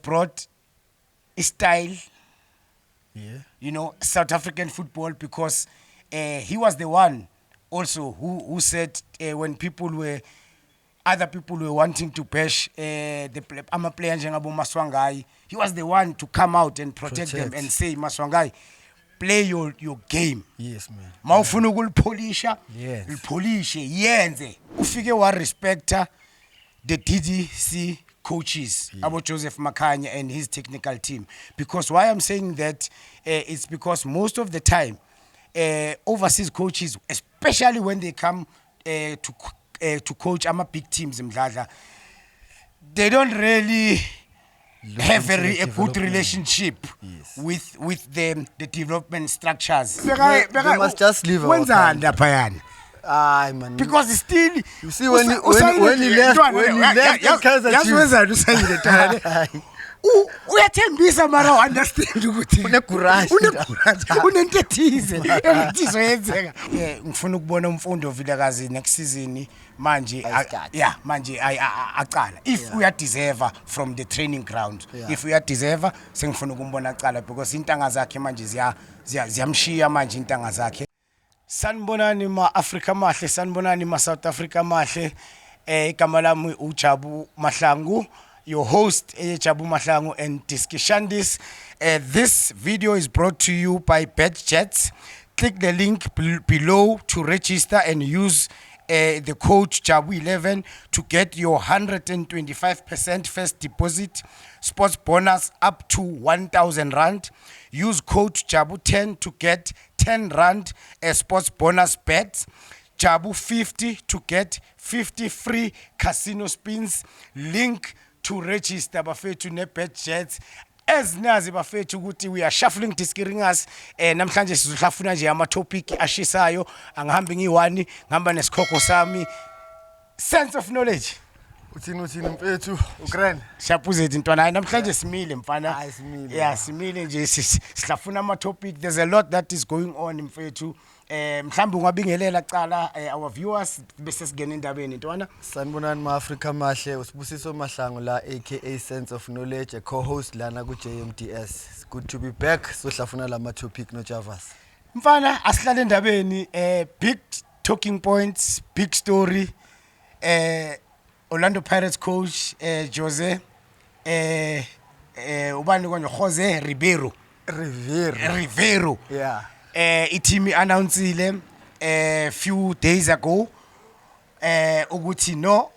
brought a style, Yeah. South African football, because he was the one also who said when other people were wanting to bash the player njengabo Maswangai, he was the one to come out and protect them and say, Maswangai, play your game. Yes, man. Mawufuna ukulipolisha, Yes. lipolishe, yenze. Ufike wa respecta the DDC coaches, Abo Joseph Makanya and his technical team. Because why I'm saying that, it's because most of the time, overseas coaches, especially when they come to coach big teams in Mdladla, they don't really have a good relationship with the development structures. They must just leave our Wenzani Aye, man. because still You see, when he left Kaizer Chiefs. uyathembisa mara understand ukuthi Une-courage. unento ethize yenzeka. Ngifuna ukubona umfundo Vilakazi next season manje aqala if uya deserve from the training ground. If uya deserve sengifuna ukumbona aqala because intanga zakhe manje ziyamshiya manje intanga zakhe. Sanibonani ma-Afrika mahle, sanibonani ma-South Africa mahle. Igama lami uJabu Mahlangu, your host Jabu Mahlangu and Diskishandis. This video is brought to you by BetJets. Click the link below to register and use the code JABU11 to get your 125% first deposit sports bonus up to 1,000 rand. Use code JABU10 to get 10 rand sports bonus bets. JABU50 to get 50 free casino spins. Link to register bafethu ne-BetJets. Ezinazi bafethu ukuthi we are shuffling Diskiringas. Namhlanje sizohlafuna nje ama-topic ashisayo. Angihambi ngiwani, ngihamba nesikhokho sami. Sense of knowledge. Uthini mfethu uGrand. Siyabuza intwana hayi namhlanje simile mfana. Hayi simile. Yeah, simile nje sihlafuna ama-topic. There's a lot that is going on mfethu. Mhlambe ungabingelela cala our viewers bese singena endabeni intwana. Sanibonani ma-Afrika mahle, uSibusiso Mahlangu la aka Sense of Knowledge, a co-host lana ku-JMDS. It's good to be back. Sohlafuna lama topic no Javas. Mfana asihlale endabeni big talking points, big story. Orlando Pirates coach Jose ubani konje Jose Ribeiro. Yeah. Team announced few days ago ukuthi no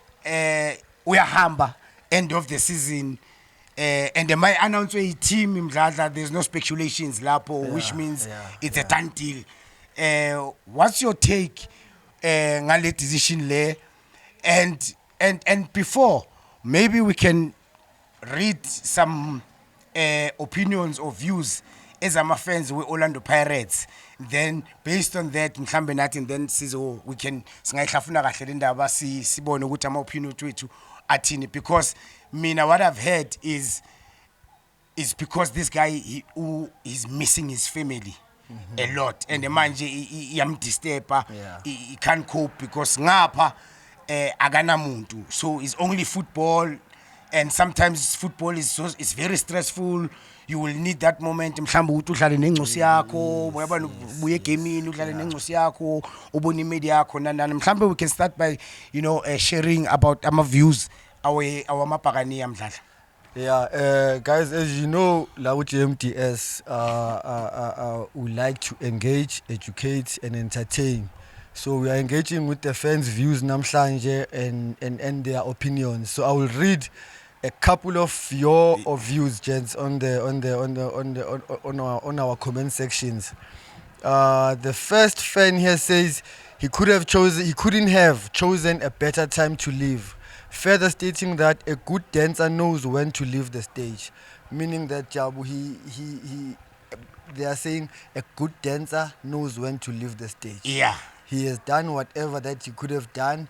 uyahamba end of the season and my announce a team Mdladla, there's no speculations lapho, which means it's a done deal. What's your take ngale decision le, and before maybe we can read some opinions or views as I'm fans with Orlando Pirates, then based on that mhlambe nathi then we can singayihlafuna kahle le ndaba sibone ukuthi ama opinion wethu athini, because mina what I've heard is because this guy he's missing his family a lot, and manje iyamdisturba, he can't cope because ngapha akanamuntu, so it's only football, and sometimes football is very stressful. You will need that moment mhlawumbe ukuthi udlale nencosi yakho, uyabona ubuye egamini udlale nencosi yakho, ubone imedi yakho nani. Mhlawumbe we can start by sharing about our views our mabhakani Mdladla. Yeah, guys, as you know, la GMDS we like to engage, educate and entertain. So we are engaging with the fans' views namhlanje and their opinions. So I will read a couple of your views, gents, on our comment sections. The first fan here says he couldn't have chosen a better time to leave, further stating that a good dancer knows when to leave the stage, meaning that Jabu they are saying a good dancer knows when to leave the stage. Yeah, he has done whatever that he could have done.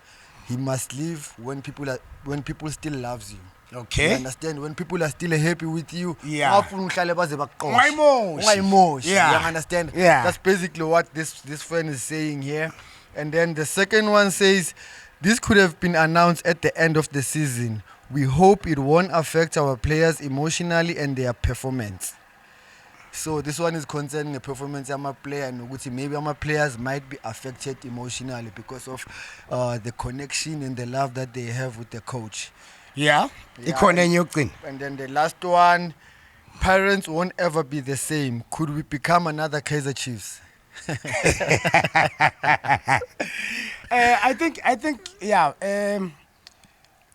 He must leave when people still loves you. Okay. You understand? When people are still happy with you, yeah. Yeah. You understand? Yeah. That's basically what this friend is saying here. And then the second one says, this could have been announced at the end of the season. We hope it won't affect our players emotionally and their performance. So this one is concerning the performance of my player and ukuthi maybe my players might be affected emotionally because of the connection and the love that they have with the coach. Yeah, ikhona enye yokugcina. And then the last one, parents won't ever be the same. Could we become another Kaiser Chiefs? I think yeah,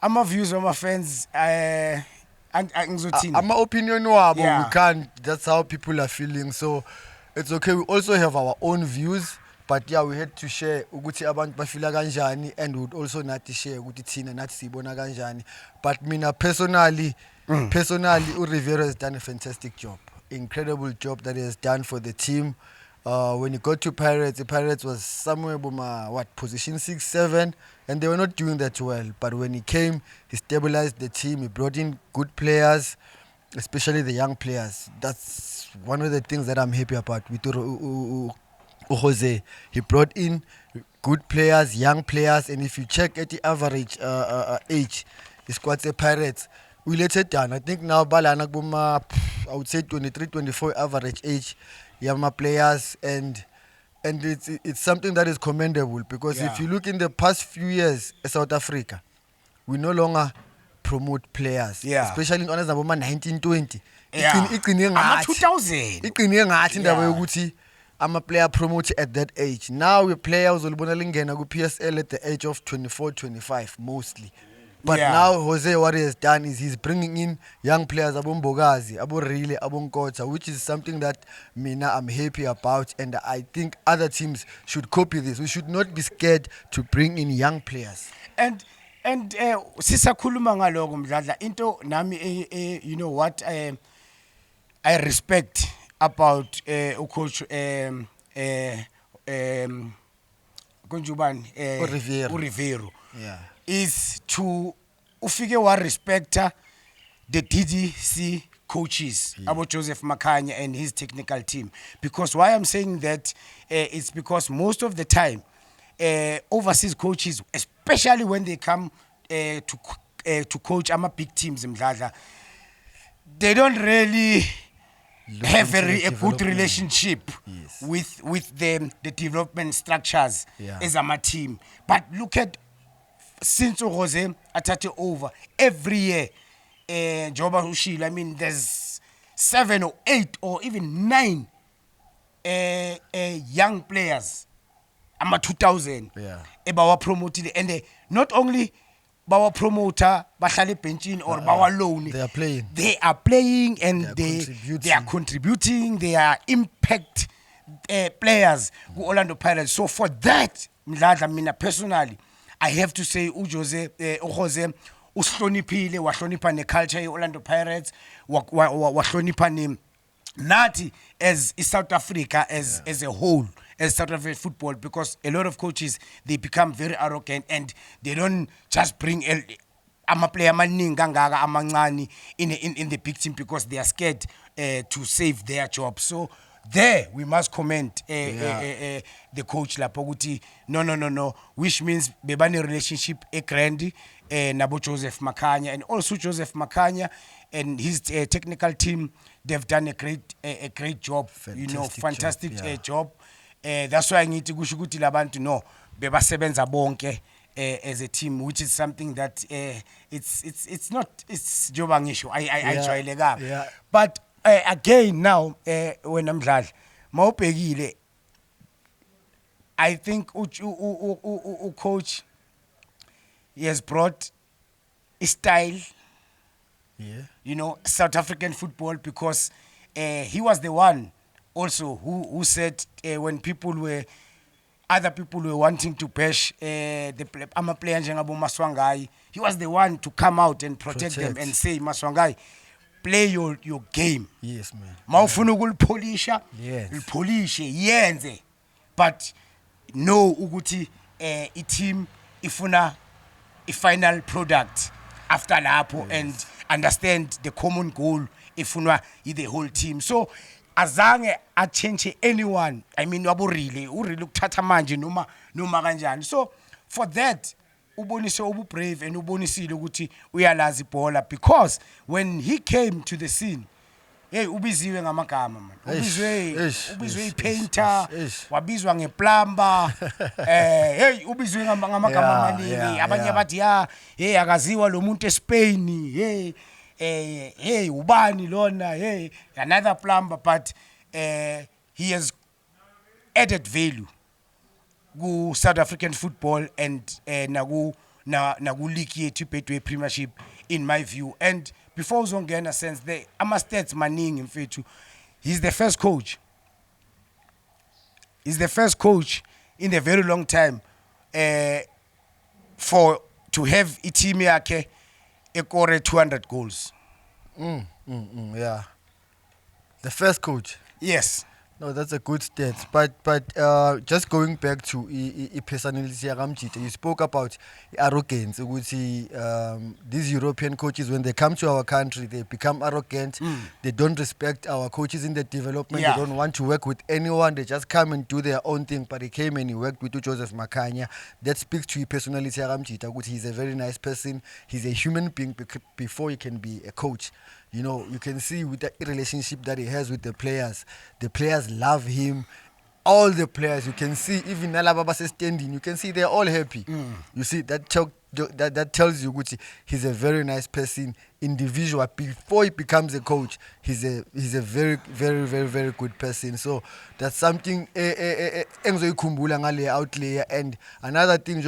ama views of my fans ngizothini. My opinion wabo, Yeah. we can't. That's how people are feeling. So it's okay. We also have our own views. But yeah, we had to share ukuthi abantu bafila kanjani and we would also nathi share ukuthi thina nathi sibona kanjani. But mina personally uRivero has done a fantastic job. Incredible job that he has done for the team. When he got to Pirates, the Pirates was somewhere position 6, 7, and they were not doing that well. But when he came, he stabilized the team. He brought in good players, especially the young players. That's one of the things that I'm happy about with Jose. He brought in good players, young players, and if you check at the average age, the squad's Pirates, we let it down. I think now Balana Buma, I would say 23, 24 average age, young players, and it's something that is commendable because if Yeah. you look in the past few years, South Africa, we no longer promote players, Yeah. especially in honest number 1920. Yeah. Ama 2000. Iqine ngathi indaba Yeah. yokuthi ama-player promote at that age. Now a player uzolibona lingena ku-PSL at the age of 24, 25 mostly. But Yeah. now Jose, what he has done is he's bringing in young players, Abombogazi, Aborile, Abonkota, which is something that Mina I'm happy about, and I think other teams should copy this. We should not be scared to bring in young players. And sisakhuluma ngaloko mdladla into nami you know what I respect about coach konjubani uRivero Yeah. is to ufike wa respecta the DDC coaches, Abo Joseph Makanya and his technical team. Because why I'm saying that, it's because most of the time, overseas coaches, especially when they come to coach big teams in Mdladla, they don't really have into the a good development. relationship Yes. with the development structures Yeah. as a team. But look at since Jose athathe over every year, Joba Hushil, I mean, there's 7 or 8 or even 9 young players, ama 2000, Yeah. bawa promoted, and not only bawa promoter, bahlale benchini or bawa loan, They are playing. they are playing and They are they are contributing, they are impact players who Orlando Pirates. So for that, Mdladla, mina personally, I have to say Jose usihloniphile, wahlonipha neculture ye-Orlando Pirates, wahlonipha nathi as South Africa as a whole, as South African football, because a lot of coaches, they become very arrogant and they don't just bring ama-player amaningi kangaka amancane in the big team because they are scared to save their job. So there we must comment the coach lapho ukuthi no, which means bebane relationship grand nabo Joseph Makanya, and also Joseph Makanya and his technical team, they've done a great job, fantastic job. That's why ngithi kusho ukuthi labantu no bebasebenza bonke as a team, which is something that it's not, it's njoba ngisho ayijwayelekanga. Yeah. But again now when Mdladla mawubhekile, I think coach, he has brought a style, Yeah. South African football, because he was the one also who said when other people were wanting to bash ama players njengabo Maswangai, he was the one to come out and protect them and say, Maswangai, play your game. Yes, man. Mawufuna ukulipolisha, Yes. lipolishe yenze, but no ukuthi i-team ifuna i-final product after lapho, and understand the common goal ifunwa the whole team. So azange change anyone, I mean urile ukuthatha manje noma kanjani. So for that ubonise ububrave and ubonisile ukuthi uyalazi ibhola because when he came to the scene hey ubiziwe ngamagama man ubizwe ipainter wabizwa ngeplumber hey ubizwe ngamagama amaningi abanye bathi hey akaziwa lo muntu eSpain hey ubani lona hey another plumber but he has added value ku South African football and naku league yethu Betway Premiership in my view. And before uzongena sense the ama-stats maningi mfethu, he's the first coach in a very long time for to have a team yakhe ekore 200 goals. Yeah, the first coach. Yes. No, that's a good stat. But just going back to personality yakamjita, you spoke about arrogance. These European coaches, when they come to our country, they become arrogant. They don't respect our coaches in the development. Yeah. They don't want to work with anyone. They just come and do their own thing. But he came and he worked with Joseph Makanya. That speaks to personality yakamjita. He's a very nice person. He's a human being before he can be a coach. You know, you can see with the relationship that he has with the players love him. All the players, you can see, even Alababa standing, you can see they're all happy. You see, that tells you he's a very nice person, individual. Before he becomes a coach, he's a very, very, very, very good person. So that's something engizoyikhumbula ngale outlayer. And another thing,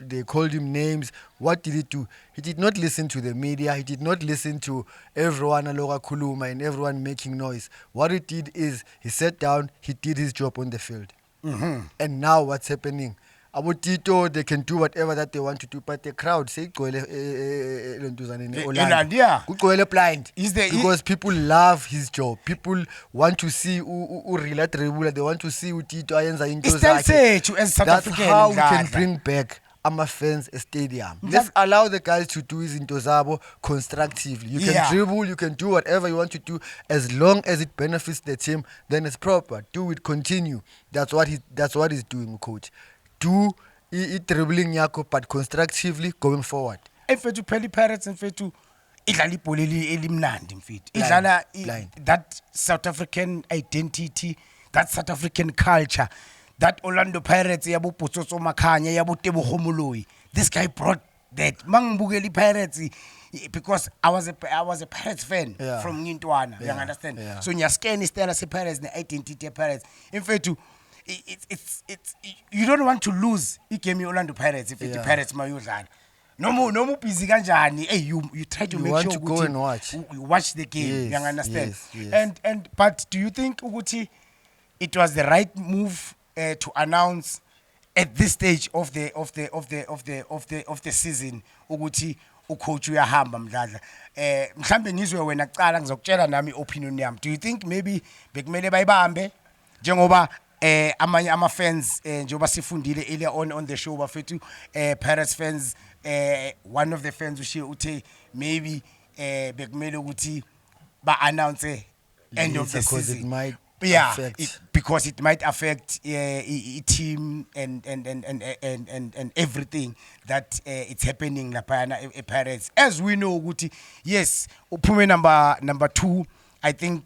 they called him names. What did he do? He did not listen to the media. He did not listen to everyone aloka khuluma and everyone making noise. What he did is he sat down, he did his job on the field. And now what's happening? Abo Tito, they can do whatever that they want to do, but the crowd say blind. Because people love his job. People want to see relate. They want to see Tito ayenza into zakhe. That's how we can bring back fans a stadium. Let's allow the guys to do his into zabo constructively. You can dribble, you can do whatever you want to do as long as it benefits the team. Then it's proper. Do it, continue. That's what he's doing, coach. Do it dribbling yako, but constructively going forward. Mfethu phela iPirates mfethu idlala ibhola elimnandi mfethu. Idlala that South African identity, that South African culture, that Orlando Pirates yabo Botsotso Makanya yabo Tebogo Moloi. This guy brought that. Mangibukela iPirates because I was a Pirates fan from Ngintwana. You understand? Yeah. So nyasken istela se Pirates the identity Pirates. Mfethu it's you don't want to lose igame Orlando Pirates if the Pirates mayudlala. No more busy kanjani. Hey, you try to make sure to go and watch. You watch the game. Yes, You understand? Yes. And but do you think ukuthi it was the right move to announce at this stage of the season ukuthi ucoach uyahamba mdladla? Mhlambe ngizwe wena kucala ngizokutshela nami opinion yami. Do you think maybe bekumele bayibambe njengoba amanye ama-fans njengoba sifundile earlier on the show bafethu Pirates fans one of the fans ushiye uthe maybe bekumele ukuthi ba-announce end of the season. It might because it might affect team and everything that it's happening laphayana Pirates. As we know ukuthi yes uphume number 2 I think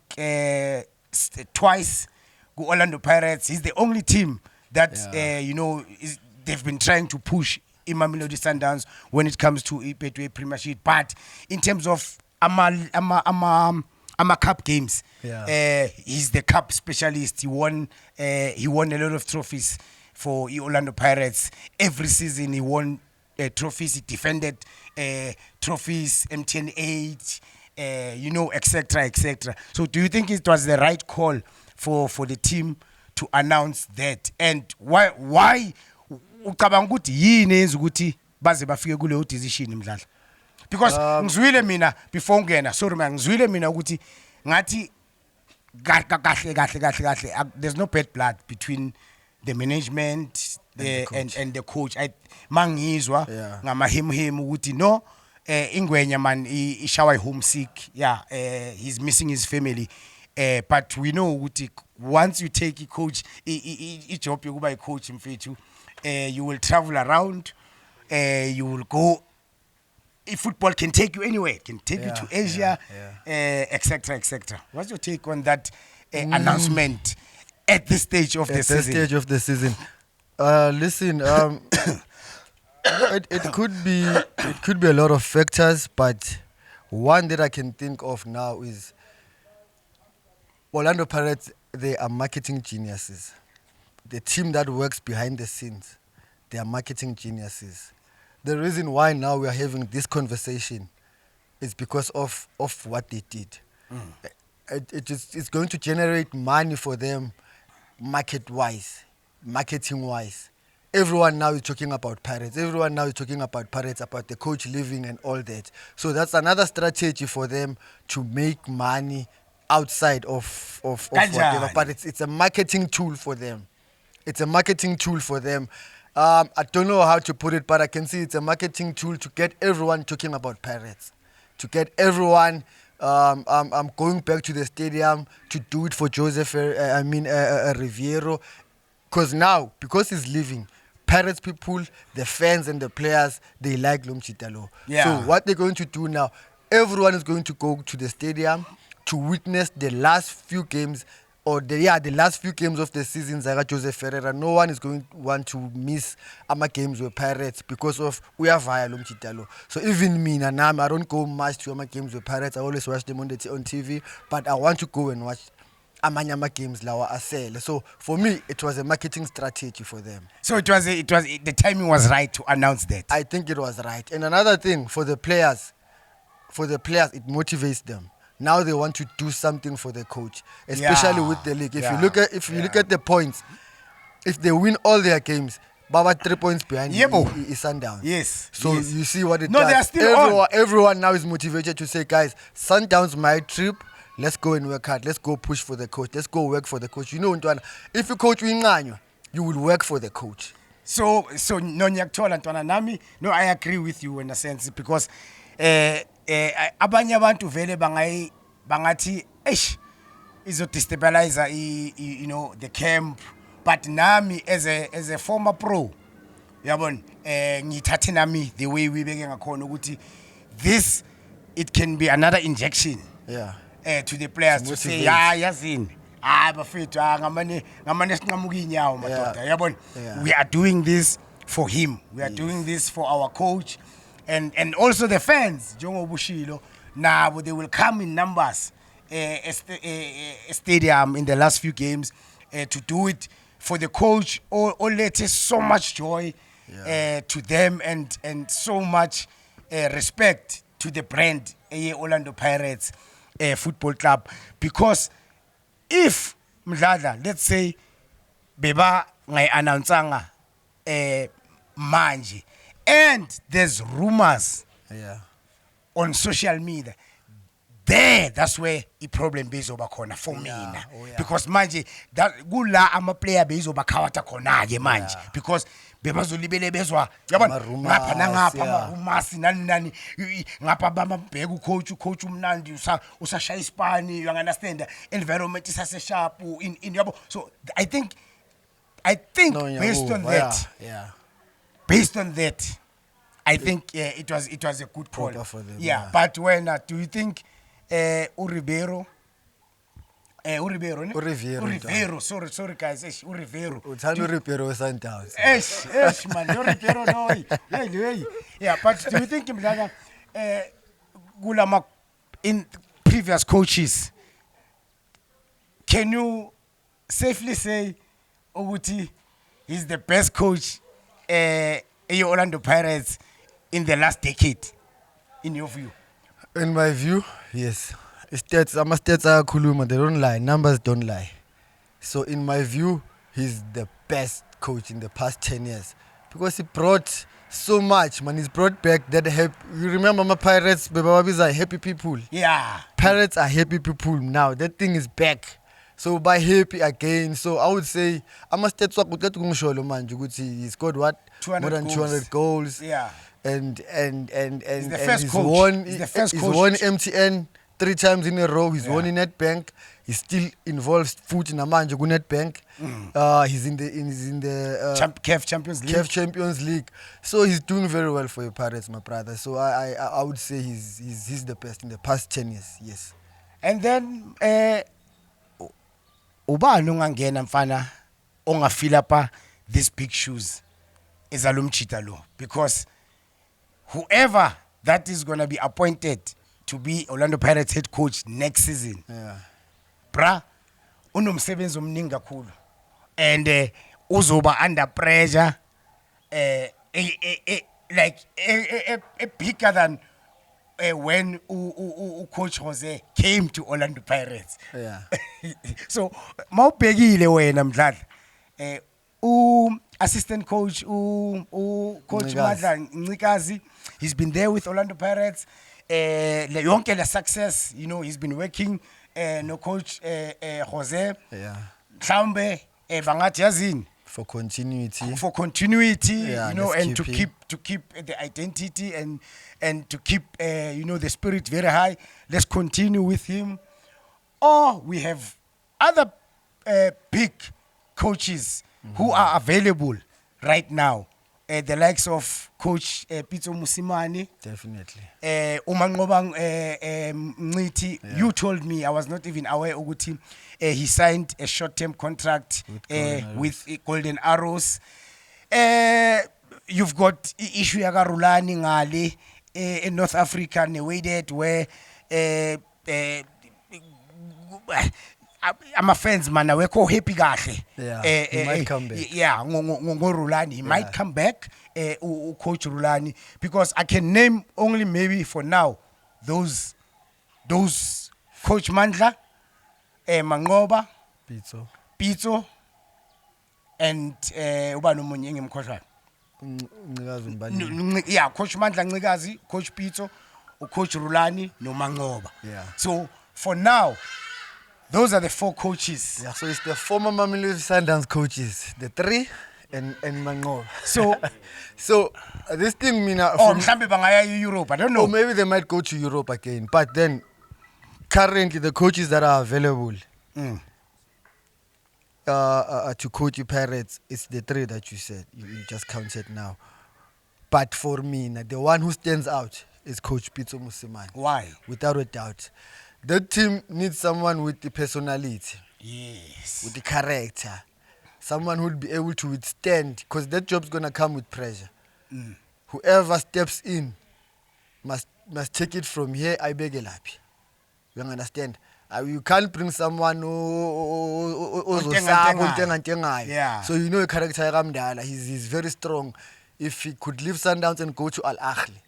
twice go Orlando Pirates. He's the only team that they've been trying to push Mamelodi Sundowns when it comes to Betway Premiership. But in terms of ama cup games, he's the cup specialist. He won a lot of trophies for Orlando Pirates. Every season he won trophies. He defended trophies, MTN 8, etc. So do you think it was the right call for the team to announce that? And why ucabanga ukuthi yini enza ukuthi baze bafike kuleyo decision mdlala? Because ngizwile mina before ngena, sorry man, ngizwile mina ukuthi ngathi kahle there's no bad blood between the management and the coach. Mangizwa ngamahemhem ukuthi no ingwenya man ishawa homesick. He's missing his family. But we know ukuthi once you take a coach, job yokuba a coach mfethu, you will travel around, You will go. If football can take you anywhere, it can take you to Asia, etc., etc. What's your take on that announcement at this stage of the At season? this stage of the season. Listen, it could be a lot of factors, but one that I can think of now is Orlando Pirates. They are marketing geniuses. The team that works behind the scenes, they are marketing geniuses. The reason why now we are having this conversation is because of what they did. It's going to generate money for them marketing-wise. Everyone now is talking about Pirates. Everyone now is talking about Pirates, about the coach leaving and all that. So that's another strategy for them to make money outside of whatever. But it's a marketing tool for them. It's a marketing tool for them. I don't know how to put it, but I can see it's a marketing tool to get everyone talking about Pirates, to get everyone going back to the stadium to do it for Riviero, because he's leaving. Pirates people, the fans and the players, they like Lomchitalo. Yeah. So what they're going to do now, everyone is going to go to the stadium to witness the last few games the last few games of the season. Zaga Joseph Ferreira. No one is going to want to miss ama games with Pirates because of uyavaya lo Mchitalo. So even me, Nanam, I don't go much to ama games with Pirates. I always watch them on TV, but I want to go and watch amanyama games lawa asele. So for me, it was a marketing strategy for them. So it was the timing was right to announce that. I think it was right. And another thing for the players, it motivates them. Now they want to do something for the coach, especially with the league. If you look at the points, if they win all their games, Baba 3 points behind is Sundowns. Yes. So yes. You see what it No, does. they are still everyone now is motivated to say, guys, Sundowns my trip. Let's go and work hard. Let's go push for the coach. Let's go work for the coach. You know, if you coach Winganyo, you will work for the coach. So Nonyaktola Ntwana Nami, no, I agree with you in a sense because abanye abantu vele bangathi izodestabilize the camp, but nami as a former pro yabona ngithathe nami the way we beke ngakhona ukuthi this it can be another injection to the players to say yazini bafethu ngamane sinqamuka inyawo madoda yabona we are doing this for him, we are doing this for our coach. And also the fans, Jongo Bushilo, now they will come in numbers stadium in the last few games to do it for the coach. All it is so much joy to them and so much respect to the brand Orlando Pirates Football Club. Because if Mdladla, let's say beba ngai announcanga manje, and there's rumors on social media, that's where the problem bezoba khona for mina. Because manje that kula ama player bezoba khawata khona ke manje because bebazolibele bezwa yabona ngapha nangapha rumors nani ngapha bamabheka coach umnandi usashaya ispani, you understand, environment is sharp in yabo. So I think based on that based on that, I think it was a good call for them, but when do you think Uribeiro, sorry guys, Uribeiro. Uribeiro Sundowns. Man, Uribeiro no. Yeah, but do you think Mdlana Gulama in previous coaches, can you safely say Oguti is the best coach Orlando Pirates in the last decade, in your view? In my view, yes. Stats are kuluma, they don't lie. Numbers don't lie. So in my view, he's the best coach in the past 10 years. Because he brought so much, man. He's brought back that happy. You remember my Pirates, Bababis are happy people. Yeah. Pirates are happy people now. That thing is back. So by happy again. So I would say I must he's scored what? More than 200 goals. Yeah. And he's the first he's coach. won He's the first he's coach. won MTN 3 times in a row. He's won in Nedbank. He's still involved futhi namanje ku Nedbank. He's in the CAF Champions League. CAF Champions League. So he's doing very well for the Pirates, my brother. So I would say he's the best in the past 10 years. Yes. And then ubani ongangena mfana ongafila pa these big shoes ezalumchita lo, because whoever that is going to be appointed to be Orlando Pirates head coach next season, bra unomsebenzi omningi kakhulu, and uzoba under pressure like bigger than when coach Jose came to Orlando Pirates. So mawubhekile wena Mdladla, assistant coach coach Madla Ncikazi, he's been there with Orlando Pirates, yonke la success, you know, he's been working no coach Jose, mhlambe bangathi yazini for continuity, you know, and to keep the identity and to keep you know, the spirit very high. Let's continue with him. Or we have other big coaches who are available right now, the likes of Coach Pitso Mosimane. Definitely. Umanqoba Mnciti, you told me, I was not even aware ukuthi he signed a short-term contract with Golden Arrows. You've got issue yaka Rulani ngale in North Africa newaded where ama fans man awekho happy kahle. He might come back. Yeah, Rulani, he might come back, Coach Rulani, because I can name only maybe for now those Coach Mandla, Mangoba, Pitso, and ubani omunye engimkhohlwayo. Yeah, Coach Mandla Ncikazi, Coach Pitso, Coach Rulani, no Mangoba. Yeah. So for now, those are the 4 coaches. Yeah, so it's the former Mamelodi Sundowns coaches, the 3 and Mangoba. So this thing mhlambe bangaya Europe, I don't know. Or maybe they might go to Europe again. But then currently the coaches that are available to coach the Pirates, it's the 3 that you said. You just counted now. But for me, the one who stands out is Coach Pitso Mosimane. Why? Without a doubt. That team needs someone with the personality. Yes. With the character. Someone who would be able to withstand, because that job's going to come with pressure. Whoever steps in must take it from here. I beg you, you understand? You can't bring someone yeah. So you know a character Ramdala. He's very strong. If he could leave Sundowns and go to Al Ahly,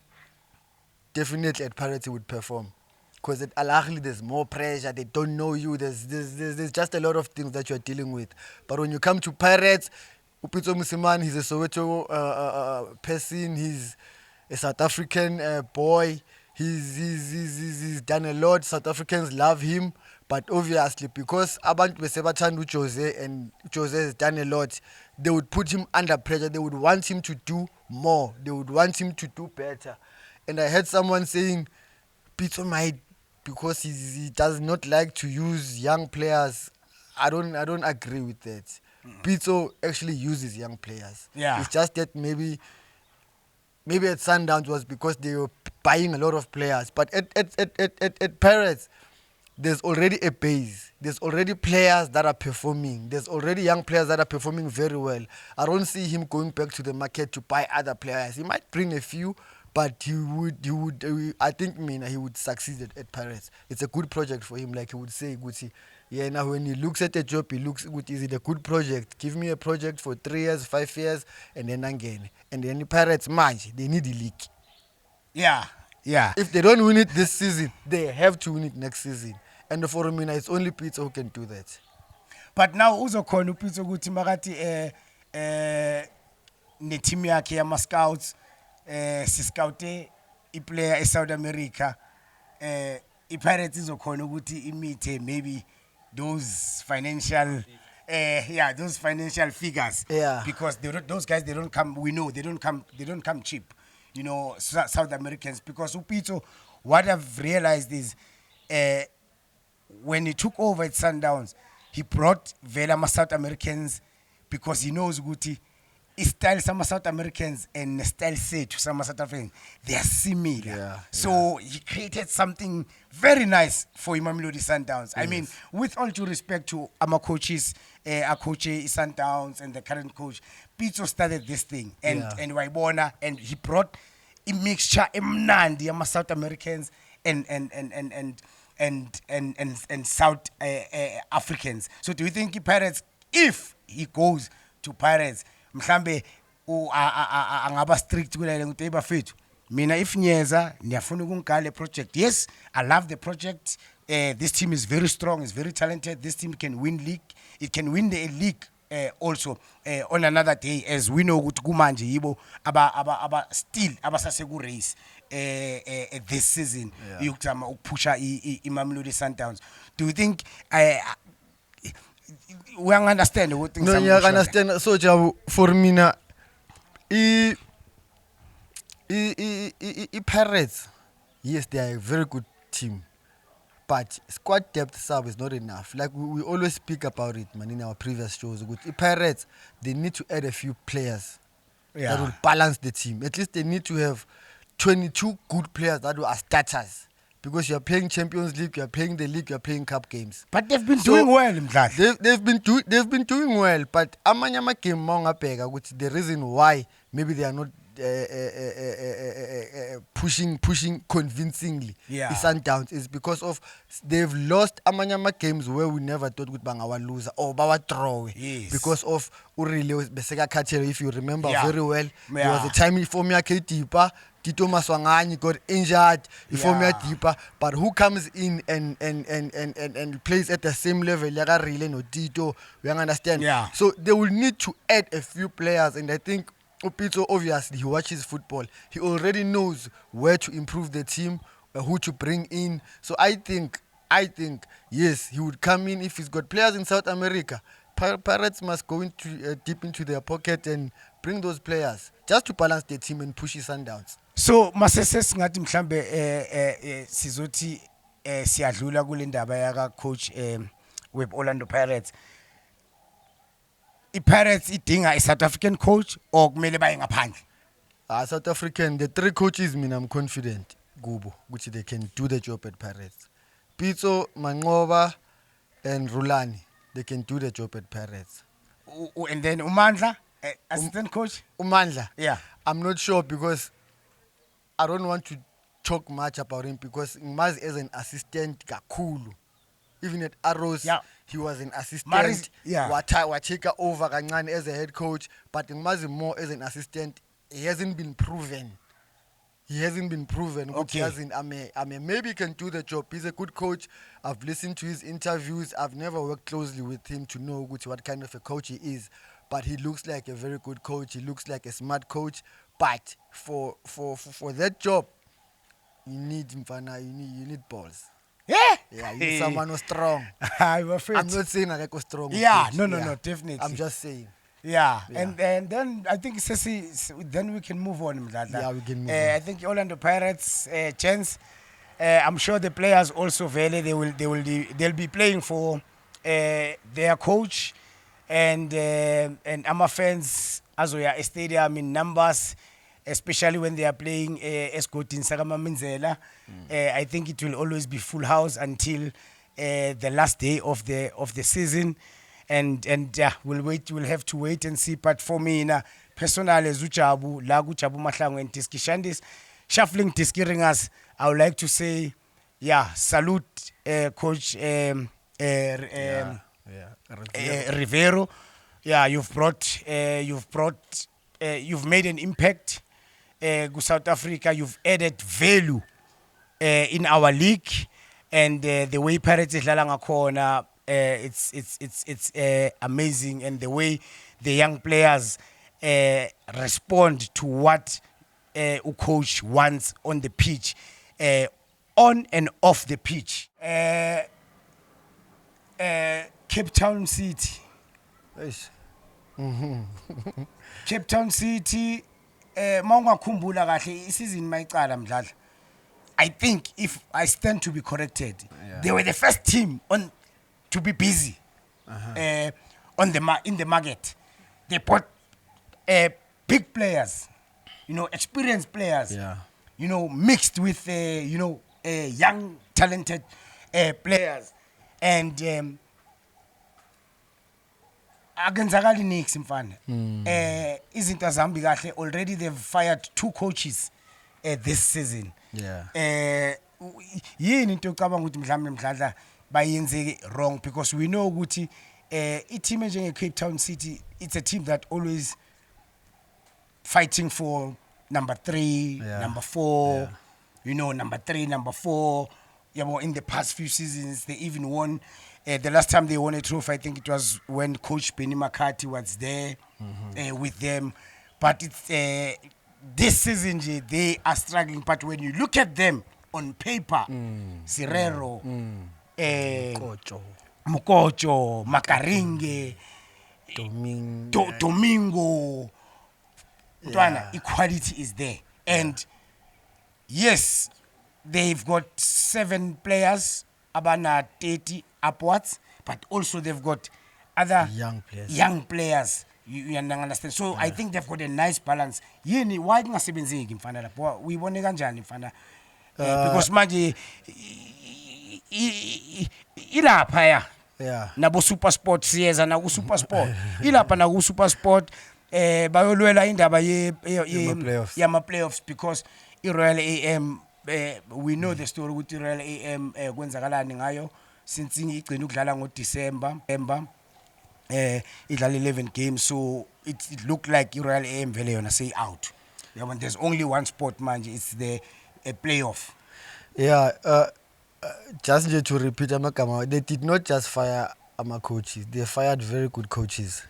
definitely at Pirates he would perform. Because at Al Ahly there's more pressure. They don't know you. There's just a lot of things that you're dealing with. But when you come to Pirates, Pitso Mosimane, he's a Soweto person. He's a South African boy. He's done a lot. South Africans love him. But obviously, because abantu besebathanda Jose and Jose has done a lot, they would put him under pressure. They would want him to do more. They would want him to do better. And I heard someone saying, Pitso might, because he does not like to use young players. I don't agree with that. Pitso actually uses young players. Yeah. It's just that maybe at Sundowns was because they were buying a lot of players. But at Pirates, there's already a base. There's already players that are performing. There's already young players that are performing very well. I don't see him going back to the market to buy other players. He might bring a few, but he would. I think he would succeed at Pirates. It's a good project for him, like he would say. Yeah, now when he looks at the job, he looks good. Is it a good project? Give me a project for 3 years, 5 years, and then again. And then the Pirates match. They need the league. Yeah. If they don't win it this season, they have to win it next season. And for me, it's only Pitso who can do that. But now uzokhona uPitso ukuthi makati ne team yakhe yama scouts siscoute iplayer eSouth America, iPirates izokhona ukuthi imithe maybe those financial those financial figures, because those guys, they don't come, we know they don't come cheap, you know, South Americans, because uPitso, what I've realized is when he took over at Sundowns, he brought vele South Americans because he knows ukuthi style some South Americans and style sethu some South Africans, they are similar. Yeah, So he created something very nice for Mamelodi Sundowns. I mean, with all due respect to our coaches, our coach Sundowns and the current coach, Pizzo started this thing and Waibona, and he brought a mixture emnandi ama South Americans and South Africans. So do you think Pirates, if he goes to Pirates, mhlambe angaba strict kulele ukuthi ebafethu mina if nyeza ngiyafuna ukungale project. Yes, I love the project. This team is very strong, is very talented. This team can win league. It can win the league also on another day, as we know ukuthi kumanje yibo aba still abasase ku race this season yokuzama ukupusha iMamelodi Sundowns. Do you think we understand what things No, yeah, I understand. So, Jabu, for me, now, Pirates, yes, they are a very good team, but squad depth sub is not enough. Like we always speak about it, man, in our previous shows. Pirates, they need to add a few players that will balance the team. At least they need to have 22 good players that are starters. Because you are playing Champions League, you are playing the league, you are playing cup games. But they've been doing well, Mdlali. They've been doing well, but amanyama game monga pega, which the reason why maybe they are not pushing convincingly the Sundowns is because of they've lost amanyama games where we never thought would bang our loser or bawa draw because of Urile Beseka Kachero. If you remember very well, there was a time for me Ketipa Tito Maswangani got injured before me deeper, but who comes in and plays at the same level like Rile no Tito, we understand. So they will need to add a few players, and I think Opito, obviously, he watches football. He already knows where to improve the team, who to bring in. So I think, yes, he would come in if he's got players in South America. Pirates must go into deep into their pocket and bring those players just to balance the team and push his Sundowns. So masese singathi mhlambe sizothi siyadlula kule ndaba yaka coach with Orlando Pirates. Pirates idinga a South African coach or kumele baye ngaphandle? South African, the three coaches, I'm confident, Gubo, which they can do the job at Pirates. Pizzo, Mangoba, and Rulani, they can do the job at Pirates. And then Umandla, assistant coach? Umandla? Yeah. I'm not sure because I don't want to talk much about him because Ngmazi as an assistant, Kakulu. Even at Arrows, he was an assistant. Wacheka over kancane as a head coach, but Ngmazi more as an assistant. He hasn't been proven. Okay. Maybe he can do the job. He's a good coach. I've listened to his interviews. I've never worked closely with him to know what kind of a coach he is. But he looks like a very good coach. He looks like a smart coach. But for that job, you need Mfana, you need balls. Yeah, you need someone who's strong. I'm afraid. I'm not saying I go strong. Yeah, no, definitely. I'm just saying. Yeah. And then I think then we can move on. Yeah, we can move on. I think Orlando Pirates chance. I'm sure the players also they'll be playing for their coach and our fans as we are a stadium in numbers, especially when they are playing Escort in Sagama Minzela. I think it will always be full house until the last day of the season. And we'll have to wait and see. But for me, personally, Zuchabu, Lagu Chabu Mahlangu and Tiski Shandis, shuffling Tiski Ringers, I would like to say, salute Coach Rivero. Yeah, you've made an impact. South Africa, you've added value in our league, and the way Pirates is lalanga corner. It's amazing, and the way the young players respond to what a coach wants on the pitch, on and off the pitch. Cape Town City. Cape Town City. Mawungakhumbula kahle isizini mayicala Mdladla. I think if I stand to be corrected, they were the first team to be busy in the market. They bought big players, experienced players, Yeah. mixed with young talented players, and akenzakali nix mfana. Izinto azambi kahle. Already they've fired 2 coaches this season. Yeah. Yini into ocabanga ukuthi mhlambe mdladla bayenze wrong, because we know ukuthi i-team njenge Cape Town City, it's a team that always fighting for number 3, Yeah. number 4, number 3, number 4. In the past few seasons, they even won. The last time they won a trophy, I think it was when Coach Benny McCarthy was there with them. But it's this season, they are struggling. But when you look at them on paper, Sirero, Kocho, Mukocho, Makaringe, Domingo, equality is there. And yes, they've got 7 players, about 30 upwards, but also they've got other young players. You understand? So I think they've got a nice balance. Yini why kungasebenzeki mfana lapho? Uyibone kanjani mfana? Because manje ilapha ya. Yeah. Nabo Super Sport siyeza na ku Super Sport. Ilapha na ku Super Sport bayolwela indaba yama playoffs, because iRoyal AM we know the story ukuthi iRoyal AM kwenzakalani ngayo since igcina ukudlala ngoDecember. Idlala 11 games, so it looked like iRoyal AM vele yona say out. When there's only one sport manje, it's the playoff. Yeah, just to repeat amagama, they did not just fire coaches, they fired very good coaches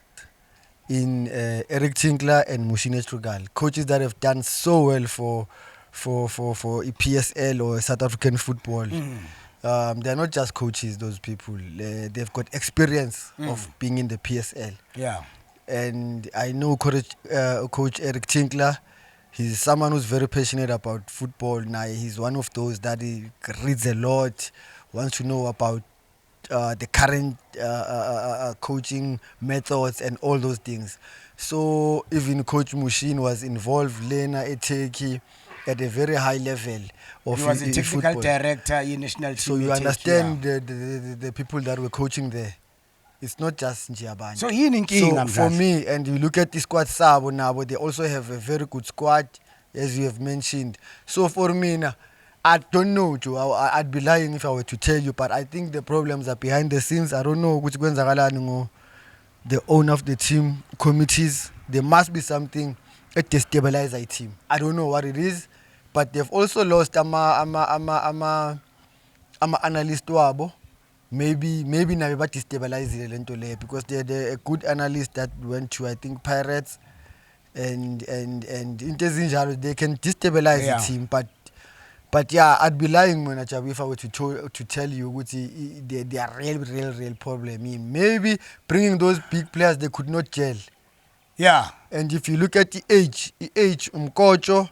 in Eric Tinkler and Mushine Strugal, coaches that have done so well for PSL or South African football. They're not just coaches, those people. They've got experience of being in the PSL. Yeah. And I know Coach Eric Tinkler. He's someone who's very passionate about football. Now he's one of those that he reads a lot, wants to know about the current coaching methods and all those things. So even Coach Mushin was involved, Lena Eteki, at a very high level of he was a technical football. Director in national team. So you understand the people that were coaching there. It's not just Njiabani. So for me, and you look at the squad Sabo now, they also have a very good squad, as you have mentioned. So for me, I don't know, Joe. I'd be lying if I were to tell you, but I think the problems are behind the scenes. I don't know which the owner of the team, committees. There must be something to destabilize a team. I don't know what it is, but they've also lost ama analyst wabo. Maybe now we destabilize it because they're a good analyst that went to, I think, Pirates and they can destabilize the team, but yeah, I'd be lying when if I were to tell you they are real problem. Maybe bringing those big players, they could not gel. Yeah. And if you look at the age, Mkocho,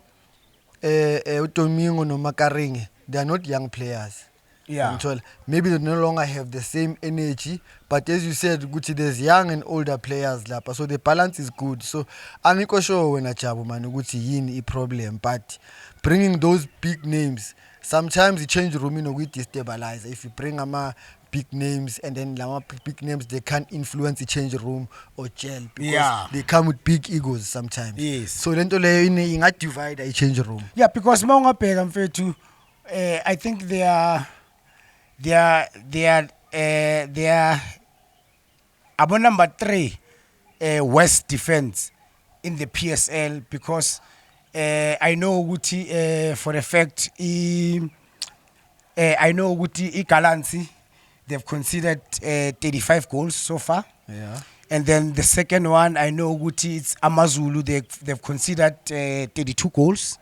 Domingo no Makaringe, they are not young players. Yeah. Maybe they no longer have the same energy, but as you said, Gucci, there's young and older players, so the balance is good. So I'm not sure when I chabu man Gucci yin a problem, but bringing those big names, sometimes you change the room with destabilize. If you bring big names and then big names, they can't influence the change room or gel because they come with big egos sometimes. Yes. So then you divide a change room. Yeah, because I'm fair to, I think they are about number 3 West defense in the PSL, because I know Guti for a fact I know Guti Galansi, they've considered 35 goals so far. Yeah. And then the second one, I know Guti, it's Amazulu, they've considered 32 goals.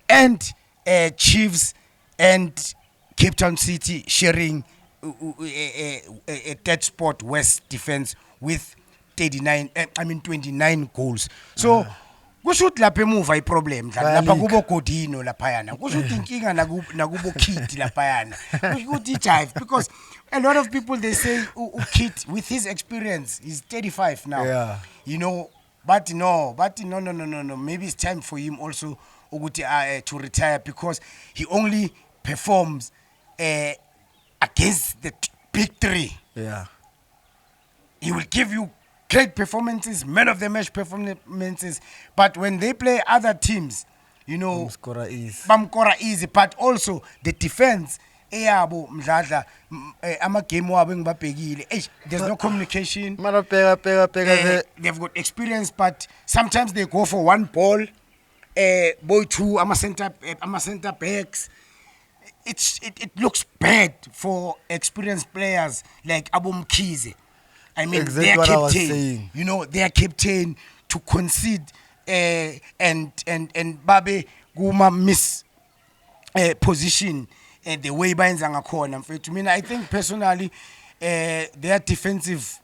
And Chiefs and Cape Town City sharing a third spot West defense with 29 goals. So kusho ukuthi lapha emuva iproblem lapha Bayalika. kubo Godino laphayana kusho ukuthi inkinga nakubo Kid laphayana kusho ukuthi jive because a lot of people they say Kid with his experience he's 35 now Yeah. you know but no maybe it's time for him also ukuthi to retire because he only performs against the big three. Yeah. He will give you great performances, man of the match performances. But when they play other teams, you know, Scorer is. bamkora easy. But also the defense, eyabo mdladla ama game wabo ngibabhekile. There's no communication. Mara pega. They've got experience, but sometimes they go for one ball. Boy two, ama center backs. It looks bad for experienced players like Abu Mkhize. I mean, Exactly their what I was captain, saying. you know, their captain to concede and Babe Guma miss position the way bayenza ngakhona mfethu. I mean, I think personally their defensive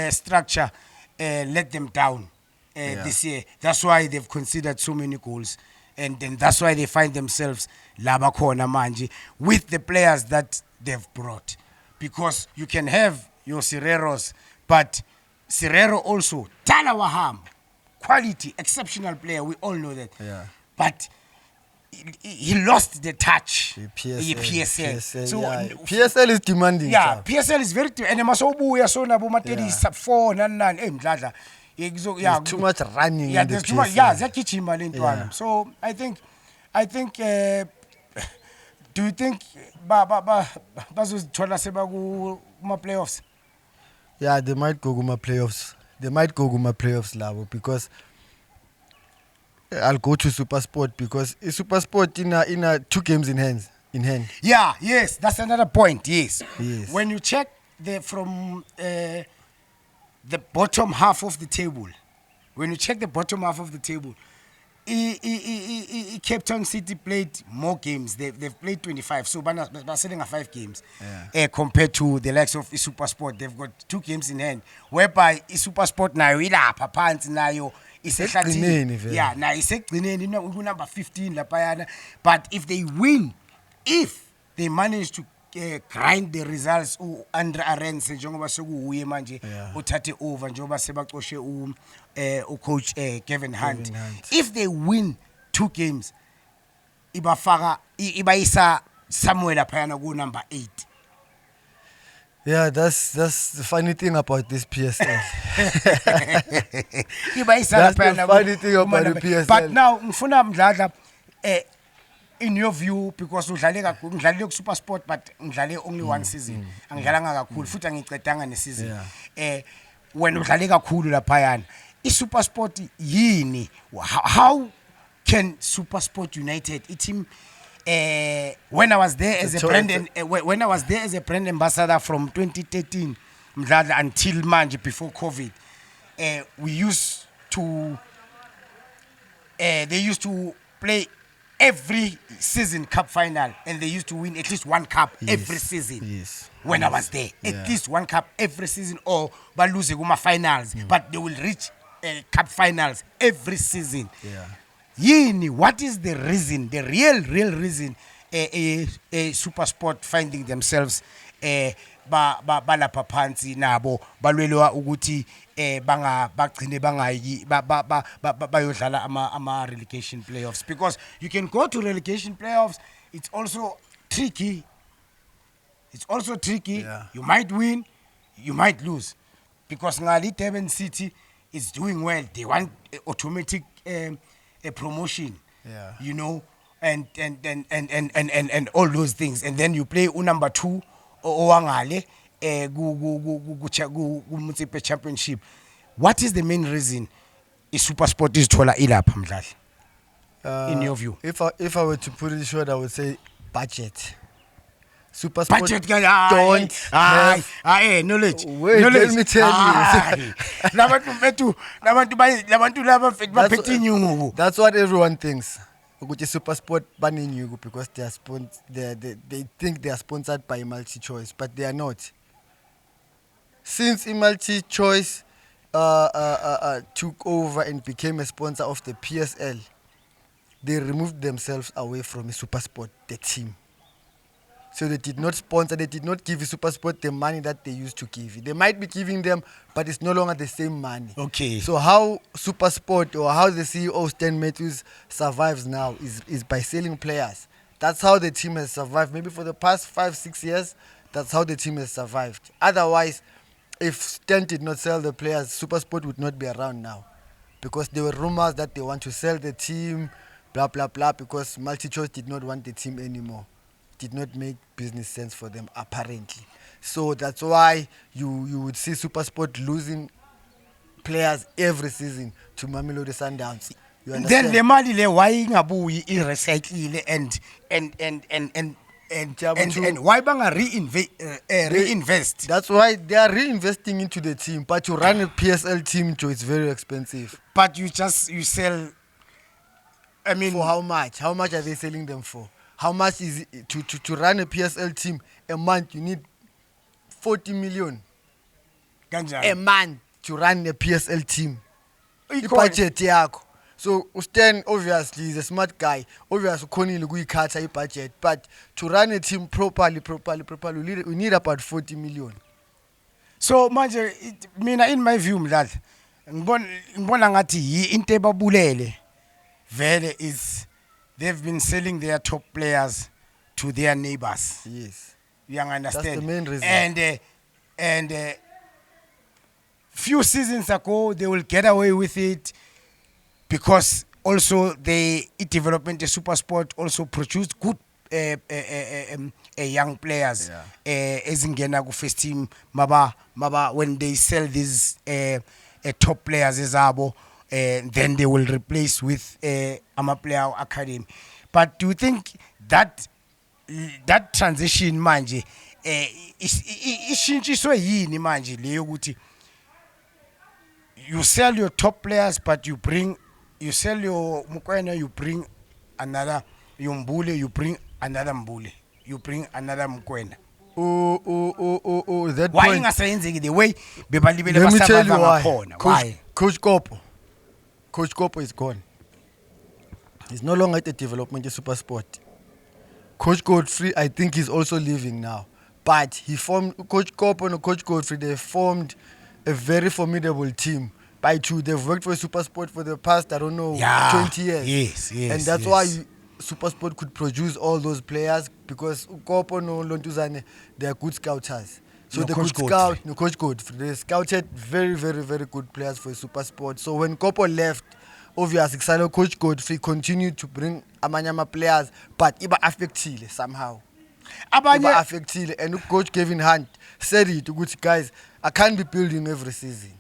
structure let them down this year. That's why they've conceded so many goals. And then that's why they find themselves laba khona manje with the players that they've brought. Because you can have your Serreros, but Serrero also, Tala Waham, quality, exceptional player, we all know that. Yeah. But he lost the touch. PSL. So Yeah. PSL is demanding. yeah, Job. PSL is very and masobuya so nabo materi sub 4 nan mdladla. There's too much running. Yeah, in the there's too much. PSL. Yeah, ziyagijima le ntwana. Yeah. So I think do you think bazozithola sebakuma playoffs? Yeah, they might go Guma playoffs. Labo because I'll go to Super Sport because Super Sport in a 2 games in hand. Yeah, yes, that's another point. Yes. Yes. When you check from the bottom half of the table, Cape Town City played more games. They've played 25, so they're selling 5 games compared to the likes of Super Sport. They've got 2 games in hand, whereby Super Sport now ilapha phansi nayo Sekugcineni vele. yeah, now isekugcineni number 15 laphayana. But if they manage to grind the results Andre Arendse njengoba sekuuye manje uthathe over njengoba sebaqoshe coach Kevin Hunt. If they win 2 games ibayisa somewhere laphayana ku number 8. Yeah, that's the funny thing about this PSL. Ibayisa That's the laphayana funny thing about the PSL. But now ngifuna mdladla in your view, because ngidlale ku Super Sport but ngidlale only one season, angidlalanga kakhulu futhi angicedanga neseason. When udlale kakhulu laphayana iSuper Sport yini, how can Super Sport United team when I was there as a brand ambassador from 2013 mdlala until manje before COVID, we used to they used to play every season cup final and they used to win at least 1 cup every season. Yes. When I was there, at least 1 cup every season, or baluse kuma finals, but they will reach cup finals every season. Yeah. Yini, what is the reason, the real reason a Super Sport finding themselves balapha phansi nabo balwelwa ukuthi bagcine bangayi bayodlala ama relegation playoffs? Because you can go to relegation playoffs, it's also tricky. Yeah. You might win, you might lose, because ngali Durban City is doing well. They want automatic a promotion. Yeah. You know, and all those things, and then you play number 2 owangale ku championship. What is the main reason Super Sport is thola ilapha mdlali in your view? If I were to put it short, I would say budget. Super Sport Budget don't have knowledge. Wait, let me tell you. Labantu laba baphethe inyungu. That's what everyone thinks. Ukuthi Super Sport banenyuku because they think they are sponsored by MultiChoice, but they are not. Since MultiChoice took over and became a sponsor of the PSL, they removed themselves away from SuperSport, the team. So they did not sponsor, they did not give SuperSport the money that they used to give. They might be giving them, but it's no longer the same money. Okay. So how SuperSport or how the CEO Stan Matthews survives now is by selling players. That's how the team has survived. Maybe for the past 5-6 years, that's how the team has survived. Otherwise, if Stan did not sell the players, SuperSport would not be around now. Because there were rumors that they want to sell the team, blah, blah, blah, because MultiChoice did not want the team anymore. Did not make business sense for them, apparently. So that's why you would see SuperSport losing players every season to Mamelodi Sundowns. You understand? Then le mali le why ingabuyi irecycle and why banga reinvest? That's why they are reinvesting into the team. But to run a PSL team, Joe, it's very expensive. But you sell. I mean, For how much? How much are they selling them for? How much is it to run a PSL team a month? You need 40 million a kanjani? month to run a PSL team. The Ikhona. budget yakho. So Stan obviously is a smart guy. Obviously ukhonile ukuyikhatha i-budget, but to run a team properly, we need about 40 million. So manje mina in my view mdlali ngibona ngathi into ebabulele vele is they've been selling their top players to their neighbors. Yes. You understand? That's the main reason. And few seasons ago they will get away with it because also the development, the SuperSport also produced good young players ezingena ku first team maba when they sell these top players ezabo then they will replace with ama player academy. But do you think that transition manje ishintshiswe yini manje leyo ukuthi you sell your top players but you sell your Mukwena, you bring another Mbule, you bring another Mbule, you bring another Mukwena. That Why point. ingasayenzeki the way bebalibele Let me tell you basabanga why. khona? Why? Coach Kopo is gone. He's no longer at the development of SuperSport. Coach Godfrey, I think he's also leaving now. But he formed Coach Kopo and Coach Godfrey. They formed a very formidable team. By two, they've worked for SuperSport for the past 20 years. Yes, And that's why SuperSport could produce all those players because Kopo no Lontuzane, they are good scouters. So No they Coach could scout. No Coach Godfrey. They scouted very, very, very good players for SuperSport. So when Kopo left, obviously Coach Godfrey continued to bring amanyama players, but iba affectile somehow. Iba affectile. And Coach Kevin Hunt said it to good guys, I can't be building every season.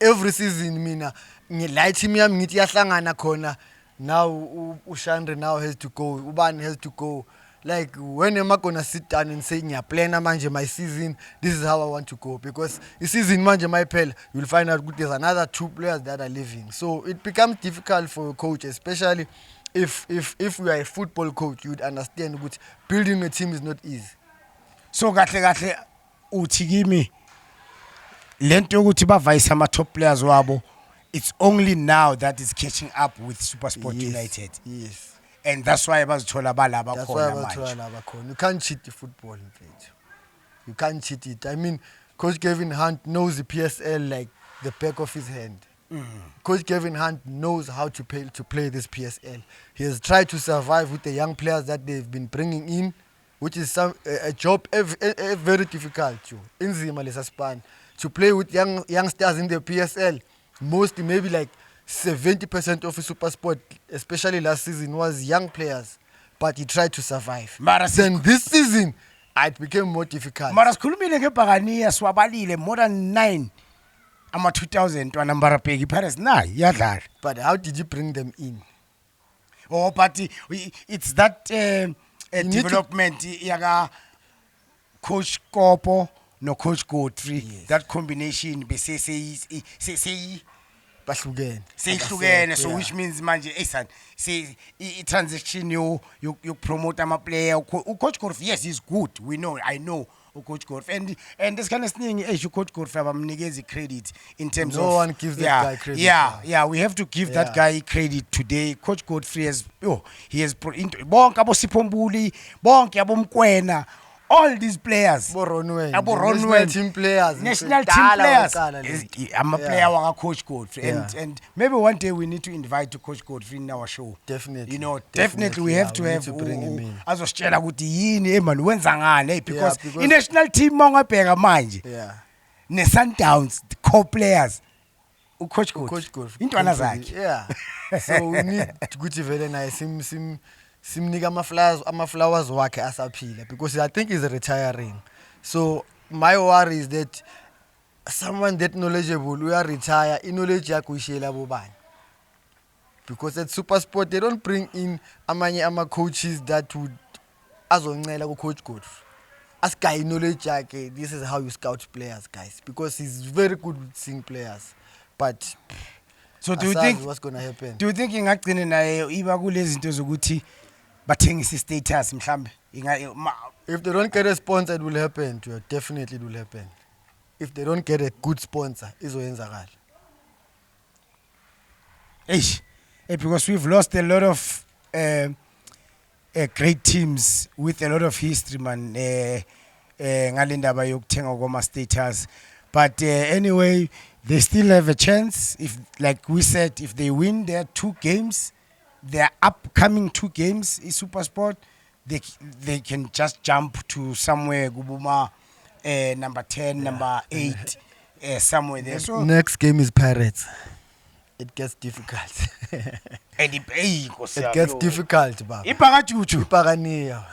Every season mina ngilay team yami ngithi yahlangana khona. Now Ushandre now has to go, Ubani has to go. Like when am I gonna sit down and say plan manje my season, this is how I want to go, because the season manje my pel you'll find out there's another 2 players that are leaving. So it becomes difficult for a coach, especially if we are a football coach, you'd understand that building a team is not easy. So kahle uthi kimi lento yokuthi bavayisa ama top players wabo, it's only now that is catching up with SuperSport United. Yes. And that's why bazithola balaba That's why khona manje. laba khona. You can't cheat the football, in fact. You can't cheat it. I mean, Coach Kevin Hunt knows the PSL like the back of his hand. Coach Kevin Hunt knows how to play this PSL. He has tried to survive with the young players that they've been bringing in, which is a job very difficult. Inzima lesa span to play with youngsters in the PSL. Mostly maybe like 70% of SuperSport, especially last season, was young players, but he tried to survive. Then this season, it became more difficult. Mara sikhulumile ngebhakaniya siwabalile more than 9 ama 2000 wanambara Peggy Paris na yadlala. But how did you bring them in? Oh, but it's that development yaka Coach Kopo no Coach Godfrey. Yes. That combination bese seyihlukene, so which means manje say transaction you promote ama player. Coach Godfrey, yes, he's good. I know ucoach Godfrey and this kind of thing ucoach Godfrey abamnikeza credit in terms No of one gives that guy credit, yeah we have to give that guy credit today. Coach Godfrey he has bonke abosiphombuli bonke abomkwena, all these players national team players I'm a player waka Coach Godfrey and maybe one day we need to invite Coach Godfrey in our show. Definitely. You know, definitely we have to have to bring him in. azositshela ukuthi yini man wenza ngani because i-national team mangabheka manje ne Sundowns the core players ucoach Godfrey intwana zakhe so we need ukuthi vele naye simnika ama-flowers wakhe asaphila because I think he's retiring. So my worry is that someone that knowledgeable retire, knowledge yakhe uyishela bobani, because at SuperSport they don't bring in amanye ama-coaches that would azoncela ku-coach Godfrey asiguy knowledge yakhe. This is how you scout players, guys, because he's very good with seeing players. But so do you think what's going to happen? Do you think ingagcine naye iba kulezi zinto zokuthi bathengisa status mhlambe if they don't get a sponsor it will happen to you. Definitely it will happen. If they don't get a good sponsor izoyenzakala. Because we've lost a lot of great teams with a lot of history man ngale ndaba yokuthenga kwama status, but anyway they still have a chance. If, like we said, if they win their 2 games, their upcoming 2 games in SuperSport, they can just jump to somewhere Gubuma number 10, number 8, somewhere there. So next game is Pirates. It gets difficult. It gets difficult, baba. Ipakachuchu. Ipakaniya.